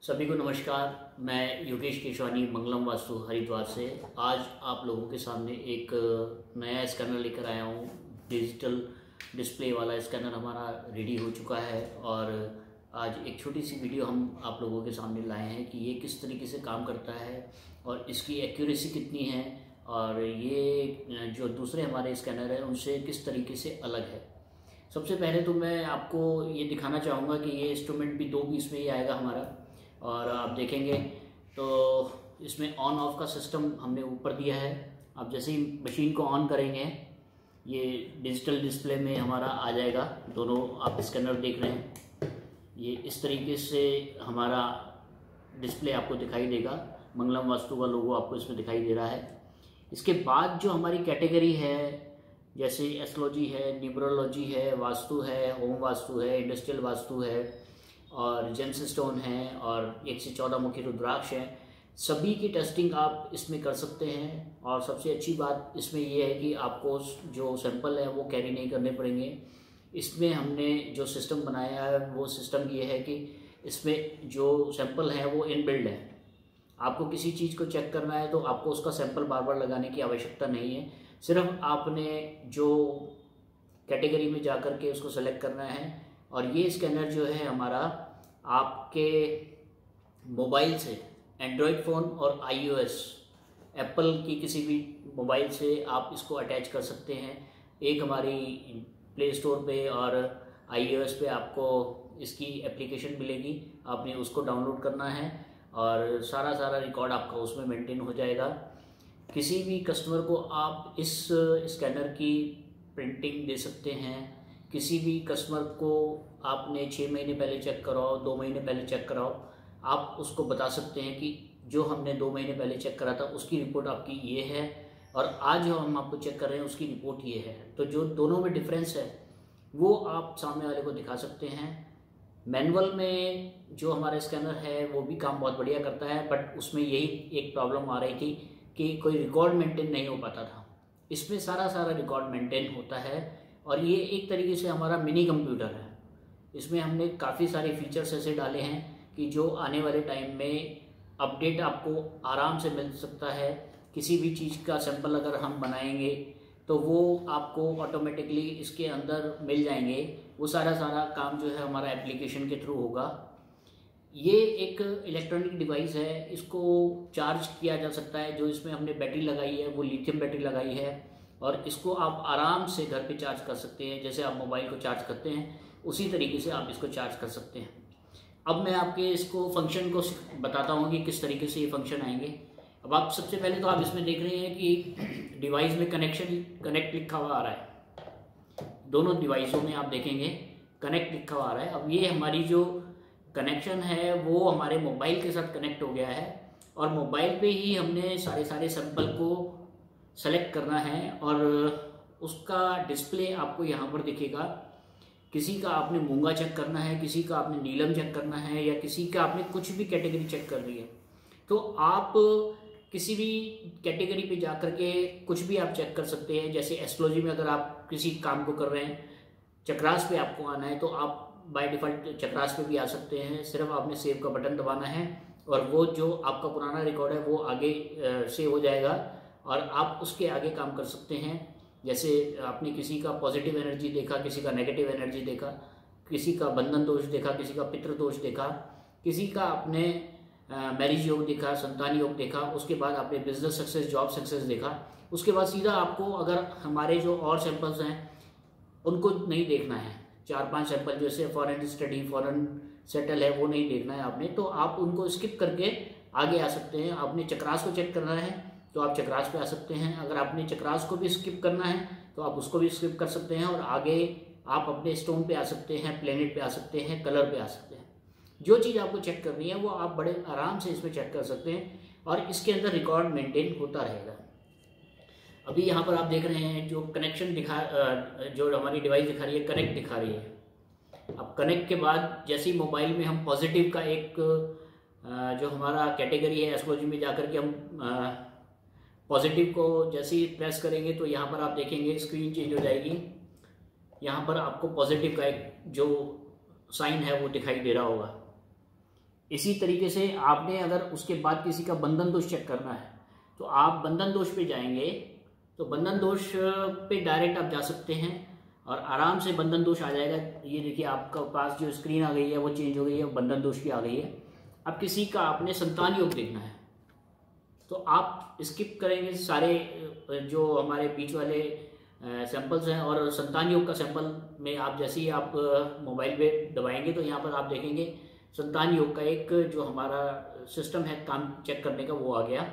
सभी को नमस्कार। मैं योगेश केशवानी मंगलम वास्तु हरिद्वार से आज आप लोगों के सामने एक नया स्कैनर लेकर आया हूँ। डिजिटल डिस्प्ले वाला स्कैनर हमारा रेडी हो चुका है और आज एक छोटी सी वीडियो हम आप लोगों के सामने लाए हैं कि ये किस तरीके से काम करता है और इसकी एक्यूरेसी कितनी है और ये जो दूसरे हमारे स्कैनर हैं उनसे किस तरीके से अलग है। सबसे पहले तो मैं आपको ये दिखाना चाहूँगा कि ये इंस्ट्रूमेंट भी 2 पीस में ही आएगा हमारा, और आप देखेंगे तो इसमें ऑन ऑफ का सिस्टम हमने ऊपर दिया है। आप जैसे ही मशीन को ऑन करेंगे ये डिजिटल डिस्प्ले में हमारा आ जाएगा। दोनों आप स्कैनर देख रहे हैं, ये इस तरीके से हमारा डिस्प्ले आपको दिखाई देगा। मंगलम वास्तु का लोगो आपको इसमें दिखाई दे रहा है। इसके बाद जो हमारी कैटेगरी है जैसे एस्ट्रोलॉजी है, न्यूमरोलॉजी है, वास्तु है, होम वास्तु है, इंडस्ट्रियल वास्तु है और जेम्स स्टोन है और 1 से 14 मुखी रुद्राक्ष है, सभी की टेस्टिंग आप इसमें कर सकते हैं। और सबसे अच्छी बात इसमें यह है कि आपको जो सैंपल है वो कैरी नहीं करने पड़ेंगे। इसमें हमने जो सिस्टम बनाया है वो सिस्टम ये है कि इसमें जो सैंपल है वो इनबिल्ड है। आपको किसी चीज़ को चेक करना है तो आपको उसका सैंपल बार बार लगाने की आवश्यकता नहीं है। सिर्फ आपने जो कैटेगरी में जा कर के उसको सेलेक्ट करना है। और ये स्कैनर जो है हमारा आपके मोबाइल से, एंड्रॉयड फ़ोन और iOS एप्पल की किसी भी मोबाइल से आप इसको अटैच कर सकते हैं। एक हमारी प्ले स्टोर पे और iOS पे आपको इसकी एप्लीकेशन मिलेगी, आपने उसको डाउनलोड करना है और सारा रिकॉर्ड आपका उसमें मेंटेन हो जाएगा। किसी भी कस्टमर को आप इस स्कैनर की प्रिंटिंग दे सकते हैं। किसी भी कस्टमर को आपने 6 महीने पहले चेक कराओ, 2 महीने पहले चेक कराओ, आप उसको बता सकते हैं कि जो हमने 2 महीने पहले चेक करा था उसकी रिपोर्ट आपकी ये है और आज जो हम आपको चेक कर रहे हैं उसकी रिपोर्ट ये है। तो जो दोनों में डिफरेंस है वो आप सामने वाले को दिखा सकते हैं। मैनुअल में जो हमारा स्कैनर है वो भी काम बहुत बढ़िया करता है, बट उसमें यही एक प्रॉब्लम आ रही थी कि कोई रिकॉर्ड मेंटेन नहीं हो पाता था। इसमें सारा रिकॉर्ड मेंटेन होता है और ये एक तरीके से हमारा मिनी कंप्यूटर है। इसमें हमने काफ़ी सारे फीचर्स ऐसे डाले हैं कि जो आने वाले टाइम में अपडेट आपको आराम से मिल सकता है। किसी भी चीज़ का सैंपल अगर हम बनाएंगे तो वो आपको ऑटोमेटिकली इसके अंदर मिल जाएंगे। वो सारा काम जो है हमारा एप्लीकेशन के थ्रू होगा। ये एक इलेक्ट्रॉनिक डिवाइस है, इसको चार्ज किया जा सकता है। जो इसमें हमने बैटरी लगाई है वो लिथियम बैटरी लगाई है और इसको आप आराम से घर पे चार्ज कर सकते हैं। जैसे आप मोबाइल को चार्ज करते हैं उसी तरीके से आप इसको चार्ज कर सकते हैं। अब मैं आपके इसको फंक्शन को बताता हूँ कि किस तरीके से ये फंक्शन आएंगे। अब आप सबसे पहले तो आप इसमें देख रहे हैं कि डिवाइस में कनेक्ट लिखा हुआ आ रहा है। दोनों डिवाइसों में आप देखेंगे कनेक्ट लिखा हुआ आ रहा है। अब ये हमारी जो कनेक्शन है वो हमारे मोबाइल के साथ कनेक्ट हो गया है और मोबाइल पे ही हमने सारे सैंपल को सेलेक्ट करना है और उसका डिस्प्ले आपको यहाँ पर दिखेगा। किसी का आपने मूंगा चेक करना है, किसी का आपने नीलम चेक करना है या किसी का आपने कुछ भी कैटेगरी चेक करनी है तो आप किसी भी कैटेगरी पे जा कर के कुछ भी आप चेक कर सकते हैं। जैसे एस्ट्रोलॉजी में अगर आप किसी काम को कर रहे हैं, चक्रास पे आपको आना है तो आप बाय डिफ़ॉल्ट चक्रास पे भी आ सकते हैं। सिर्फ आपने सेव का बटन दबाना है और वो जो आपका पुराना रिकॉर्ड है वो आगे सेव हो जाएगा और आप उसके आगे काम कर सकते हैं। जैसे आपने किसी का पॉजिटिव एनर्जी देखा, किसी का नेगेटिव एनर्जी देखा, किसी का बंधन दोष देखा, किसी का पितृ दोष देखा, किसी का आपने मैरिज योग देखा, संतान योग देखा, उसके बाद आपने बिजनेस सक्सेस, जॉब सक्सेस देखा। उसके बाद सीधा आपको अगर हमारे जो और सैंपल्स हैं उनको नहीं देखना है, 4-5 सैंपल जैसे फॉरेन स्टडी, फॉरेन सेटल है वो नहीं देखना है आपने, तो आप उनको स्किप करके आगे आ सकते हैं। आपने चक्रास को चेक करना है तो आप चक्रास पे आ सकते हैं। अगर आपने चक्रास को भी स्किप करना है तो आप उसको भी स्किप कर सकते हैं और आगे आप अपने स्टोन पे आ सकते हैं, प्लेनेट पे आ सकते हैं, कलर पे आ सकते हैं। जो चीज़ आपको चेक करनी है वो आप बड़े आराम से इसमें चेक कर सकते हैं और इसके अंदर रिकॉर्ड मेंटेन होता रहेगा। अभी यहाँ पर आप देख रहे हैं जो कनेक्शन जो हमारी डिवाइस दिखा रही है कनेक्ट दिखा रही है। अब कनेक्ट के बाद जैसे ही मोबाइल में हम पॉजिटिव का एक जो हमारा कैटेगरी है एस्ट्रोलॉजी में जाकर के हम पॉजिटिव को जैसे ही प्रेस करेंगे तो यहाँ पर आप देखेंगे स्क्रीन चेंज हो जाएगी। यहाँ पर आपको पॉजिटिव का एक जो साइन है वो दिखाई दे रहा होगा। इसी तरीके से आपने अगर उसके बाद किसी का बंधन दोष चेक करना है तो आप बंधन दोष पे जाएंगे, तो बंधन दोष पे डायरेक्ट आप जा सकते हैं और आराम से बंधन दोष आ जाएगा। ये देखिए आपका पास जो स्क्रीन आ गई है वो चेंज हो गई है, बंधन दोष की आ गई है। अब किसी का आपने संतान योग देखना है तो आप स्किप करेंगे सारे जो हमारे बीच वाले सैंपल्स हैं, और संतान योग का सैंपल में आप जैसे ही आप मोबाइल पे दबाएंगे तो यहाँ पर आप देखेंगे संतान योग का एक जो हमारा सिस्टम है काम चेक करने का वो आ गया।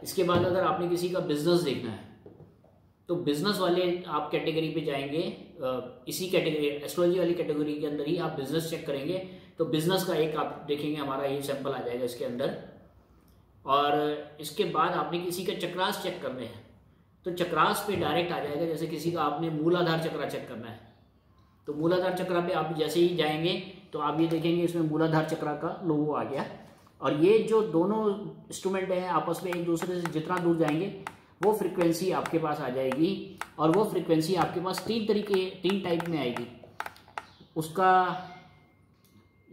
इसके बाद अगर आपने किसी का बिजनेस देखना है तो बिजनेस वाले आप कैटेगरी पे जाएंगे, इसी कैटेगरी एस्ट्रोलॉजी वाली कैटेगरी के अंदर ही आप बिजनेस चेक करेंगे तो बिजनेस का एक आप देखेंगे हमारा ये सैंपल आ जाएगा इसके अंदर। और इसके बाद आपने किसी का चक्रास चेक करने हैं तो चक्रास पे डायरेक्ट आ जाएगा। जैसे किसी का आपने मूलाधार चक्रा चेक करना है तो मूलाधार चक्रा पे आप जैसे ही जाएंगे तो आप ये देखेंगे इसमें मूलाधार चक्रा का लोगो आ गया। और ये जो दोनों इंस्ट्रूमेंट हैं आपस में एक दूसरे से जितना दूर जाएंगे वो फ्रीक्वेंसी आपके पास आ जाएगी, और वो फ्रीक्वेंसी आपके पास तीन टाइप में आएगी। उसका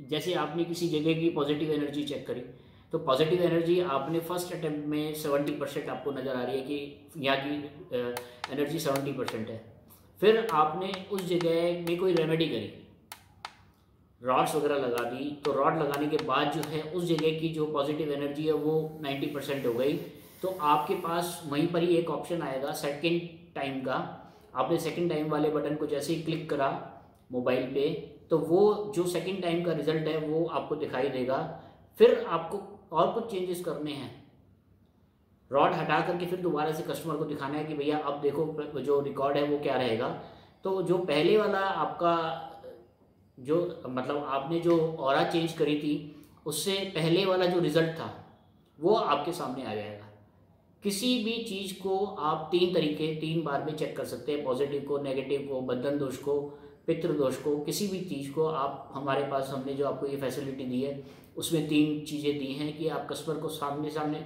जैसे आपने किसी जगह की पॉजिटिव एनर्जी चेक करी तो पॉजिटिव एनर्जी आपने फर्स्ट अटेम्प्ट में 70% आपको नज़र आ रही है कि यहाँ की एनर्जी 70% है। फिर आपने उस जगह में कोई रेमेडी करी, रॉड्स वगैरह लगा दी, तो रॉड लगाने के बाद जो है उस जगह की जो पॉजिटिव एनर्जी है वो 90% हो गई। तो आपके पास वहीं पर ही एक ऑप्शन आएगा सेकंड टाइम का। आपने सेकंड टाइम वाले बटन को जैसे ही क्लिक करा मोबाइल पे तो वो जो सेकंड टाइम का रिजल्ट है वो आपको दिखाई देगा। फिर आपको और कुछ चेंजेस करने हैं, रॉड हटा करके फिर दोबारा से कस्टमर को दिखाना है कि भैया अब देखो जो रिकॉर्ड है वो क्या रहेगा। तो जो पहले वाला आपका जो मतलब आपने जो ऑरा चेंज करी थी उससे पहले वाला जो रिजल्ट था वो आपके सामने आ जाएगा। किसी भी चीज़ को आप 3 बार में चेक कर सकते हैं, पॉजिटिव को, नेगेटिव को, बंधन दोष को, पितृ दोष को, किसी भी चीज़ को आप हमारे पास हमने जो आपको ये फैसिलिटी दी है उसमें 3 चीज़ें दी हैं कि आप कस्टमर को सामने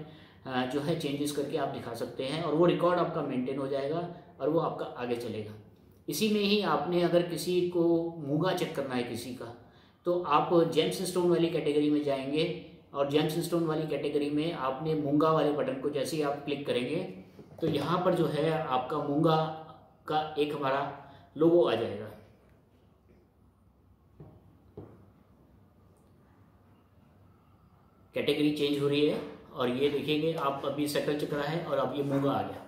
जो है चेंजेस करके आप दिखा सकते हैं और वो रिकॉर्ड आपका मेंटेन हो जाएगा और वो आपका आगे चलेगा। इसी में ही आपने अगर किसी को मूंगा चेक करना है किसी का तो आप जेम्स स्टोन वाली कैटेगरी में जाएंगे और जेम्स स्टोन वाली कैटेगरी में आपने मूंगा वाले बटन को जैसे ही आप क्लिक करेंगे तो यहाँ पर जो है आपका मूंगा का एक हमारा लोगो आ जाएगा। कैटेगरी चेंज हो रही है और ये देखेंगे आप अभी सकल चक्रा है और अब ये मूंगा आ गया।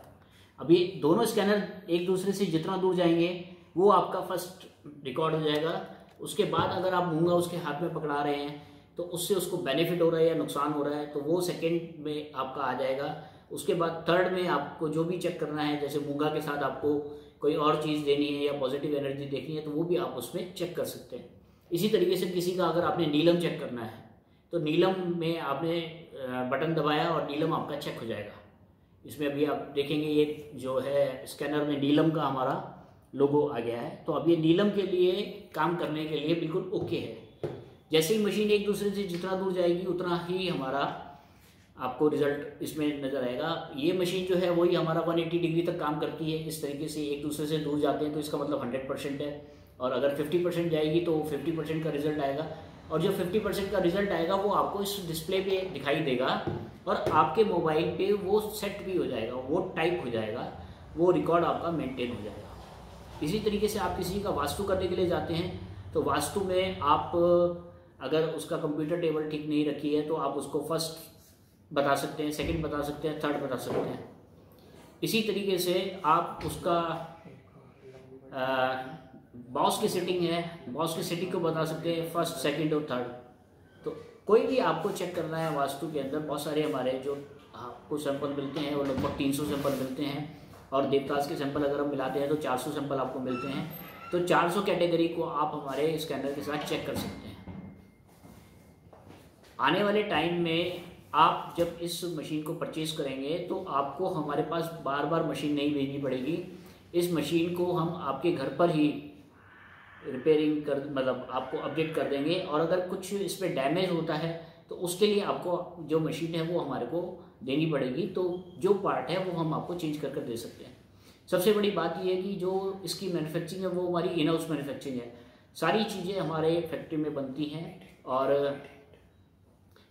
अब ये दोनों स्कैनर एक दूसरे से जितना दूर जाएंगे वो आपका फर्स्ट रिकॉर्ड हो जाएगा। उसके बाद अगर आप मूंगा उसके हाथ में पकड़ा रहे हैं तो उससे उसको बेनिफिट हो रहा है या नुकसान हो रहा है तो वो सेकंड में आपका आ जाएगा। उसके बाद थर्ड में आपको जो भी चेक करना है, जैसे मूंगा के साथ आपको कोई और चीज़ देनी है या पॉजिटिव एनर्जी देखनी है तो वो भी आप उसमें चेक कर सकते हैं। इसी तरीके से किसी का अगर आपने नीलम चेक करना है तो नीलम में आपने बटन दबाया और नीलम आपका चेक हो जाएगा। इसमें अभी आप देखेंगे ये जो है स्कैनर में नीलम का हमारा लोगो आ गया है। तो अब ये नीलम के लिए काम करने के लिए बिल्कुल ओके है। जैसे ही मशीन एक दूसरे से जितना दूर जाएगी उतना ही हमारा आपको रिजल्ट इसमें नज़र आएगा। ये मशीन जो है वही हमारा 180 डिग्री तक काम करती है। इस तरीके से एक दूसरे से दूर जाते हैं तो इसका मतलब 100% है, और अगर 50% जाएगी तो 50% का रिजल्ट आएगा, और जो 50% का रिजल्ट आएगा वो आपको इस डिस्प्ले पे दिखाई देगा और आपके मोबाइल पे वो सेट भी हो जाएगा, वो टाइप हो जाएगा, वो रिकॉर्ड आपका मेंटेन हो जाएगा। इसी तरीके से आप किसी का वास्तु करने के लिए जाते हैं तो वास्तु में आप अगर उसका कंप्यूटर टेबल ठीक नहीं रखी है तो आप उसको फर्स्ट बता सकते हैं, सेकंड बता सकते हैं, थर्ड बता सकते हैं। इसी तरीके से आप उसका बॉस की सेटिंग है, बॉस की सेटिंग को बता सकते हैं फर्स्ट, सेकंड और थर्ड। तो कोई भी आपको चेक करना है वास्तु के अंदर, बहुत सारे हमारे जो आपको सैंपल मिलते हैं वो लगभग 300 सैंपल मिलते हैं, और देवतास के सैंपल अगर हम मिलाते हैं तो 400 सैंपल आपको मिलते हैं। तो 400 कैटेगरी को आप हमारे स्कैनर के साथ चेक कर सकते हैं। आने वाले टाइम में आप जब इस मशीन को परचेज़ करेंगे तो आपको हमारे पास बार बार मशीन नहीं भेजनी पड़ेगी। इस मशीन को हम आपके घर पर ही रिपेयरिंग कर मतलब आपको अपडेट कर देंगे, और अगर कुछ इस पर डैमेज होता है तो उसके लिए आपको जो मशीन है वो हमारे को देनी पड़ेगी। तो जो पार्ट है वो हम आपको चेंज कर दे सकते हैं। सबसे बड़ी बात ये है कि जो इसकी मैन्युफैक्चरिंग है वो हमारी इन हाउस मैन्युफैक्चरिंग है। सारी चीज़ें हमारे फैक्ट्री में बनती हैं और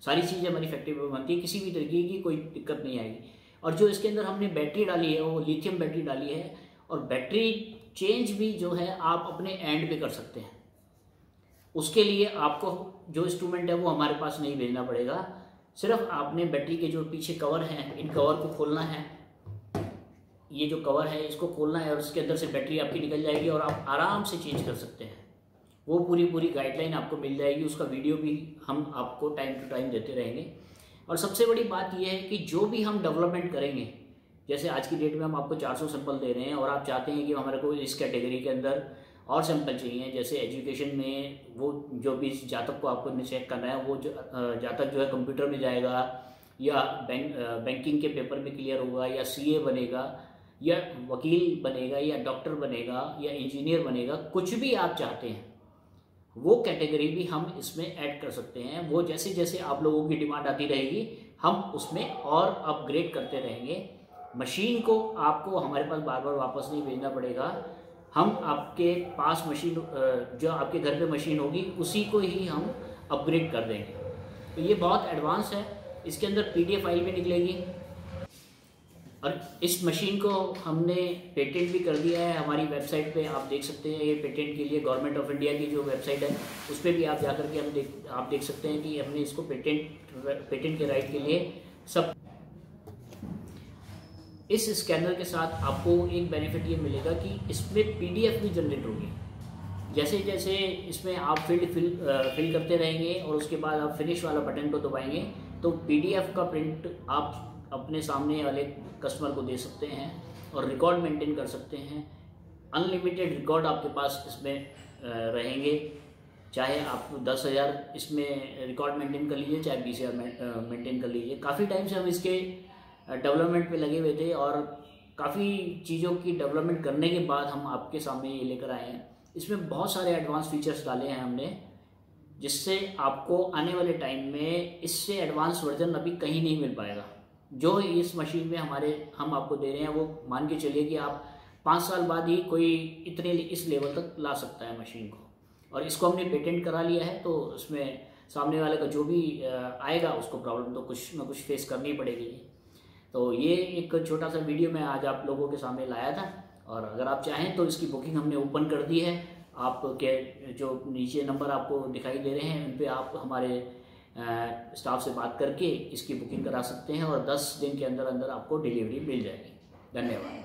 सारी चीज़ें हमारी फैक्ट्री में बनती है, किसी भी तरीके की कोई दिक्कत नहीं आएगी। और जो इसके अंदर हमने बैटरी डाली है वो लिथियम बैटरी डाली है, और बैटरी चेंज भी जो है आप अपने एंड पे कर सकते हैं। उसके लिए आपको जो इंस्ट्रूमेंट है वो हमारे पास नहीं भेजना पड़ेगा, सिर्फ आपने बैटरी के जो पीछे कवर हैं इन कवर को खोलना है, ये जो कवर है इसको खोलना है और उसके अंदर से बैटरी आपकी निकल जाएगी और आप आराम से चेंज कर सकते हैं। वो पूरी गाइडलाइन आपको मिल जाएगी, उसका वीडियो भी हम आपको टाइम टू टाइम देते रहेंगे। और सबसे बड़ी बात यह है कि जो भी हम डेवलपमेंट करेंगे, जैसे आज की डेट में हम आपको 400 सैंपल दे रहे हैं और आप चाहते हैं कि हमारे को इस कैटेगरी के अंदर और सैंपल चाहिए, जैसे एजुकेशन में वो जो भी जातक को आपको चेक करना है, वो जातक जो है कंप्यूटर में जाएगा या बैंकिंग के पेपर में क्लियर होगा या सीए बनेगा या वकील बनेगा या डॉक्टर बनेगा या इंजीनियर बनेगा, कुछ भी आप चाहते हैं वो कैटेगरी भी हम इसमें ऐड कर सकते हैं। वो जैसे जैसे आप लोगों की डिमांड आती रहेगी हम उसमें और अपग्रेड करते रहेंगे। मशीन को आपको हमारे पास बार बार वापस नहीं भेजना पड़ेगा, हम आपके पास मशीन जो आपके घर पे मशीन होगी उसी को ही हम अपग्रेड कर देंगे। तो ये बहुत एडवांस है, इसके अंदर पीडीएफ फाइल भी निकलेगी और इस मशीन को हमने पेटेंट भी कर दिया है। हमारी वेबसाइट पे आप देख सकते हैं, ये पेटेंट के लिए गवर्नमेंट ऑफ इंडिया की जो वेबसाइट है उस पर भी आप जाकर के आप देख सकते हैं कि हमने इसको पेटेंट के राइट के लिए सब। इस स्कैनर के साथ आपको एक बेनिफिट ये मिलेगा कि इसमें पीडीएफ भी जनरेट होगी। जैसे जैसे इसमें आप फिल करते रहेंगे और उसके बाद आप फिनिश वाला बटन को दबाएंगे तो पीडीएफ का प्रिंट आप अपने सामने वाले कस्टमर को दे सकते हैं और रिकॉर्ड मेंटेन कर सकते हैं। अनलिमिटेड रिकॉर्ड आपके पास इसमें रहेंगे, चाहे आप 10,000 इसमें रिकॉर्ड मेंटेन कर लीजिए, चाहे 20,000 मेंटेन कर लीजिए। काफ़ी टाइम से हम इसके डेवलपमेंट पे लगे हुए थे और काफ़ी चीज़ों की डेवलपमेंट करने के बाद हम आपके सामने ये लेकर आए हैं। इसमें बहुत सारे एडवांस फीचर्स डाले हैं हमने, जिससे आपको आने वाले टाइम में इससे एडवांस वर्जन अभी कहीं नहीं मिल पाएगा। जो इस मशीन में हम आपको दे रहे हैं वो मान के चलिए कि आप 5 साल बाद ही कोई इतने इस लेवल तक ला सकता है मशीन को। और इसको हमने पेटेंट करा लिया है, तो उसमें सामने वाले का जो भी आएगा उसको प्रॉब्लम तो कुछ ना कुछ फेस करनी पड़ेगी। तो ये एक छोटा सा वीडियो मैं आज आप लोगों के सामने लाया था, और अगर आप चाहें तो इसकी बुकिंग हमने ओपन कर दी है। आपके जो नीचे नंबर आपको दिखाई दे रहे हैं उन पे आप हमारे स्टाफ से बात करके इसकी बुकिंग करा सकते हैं और 10 दिन के अंदर अंदर आपको डिलीवरी मिल जाएगी। धन्यवाद।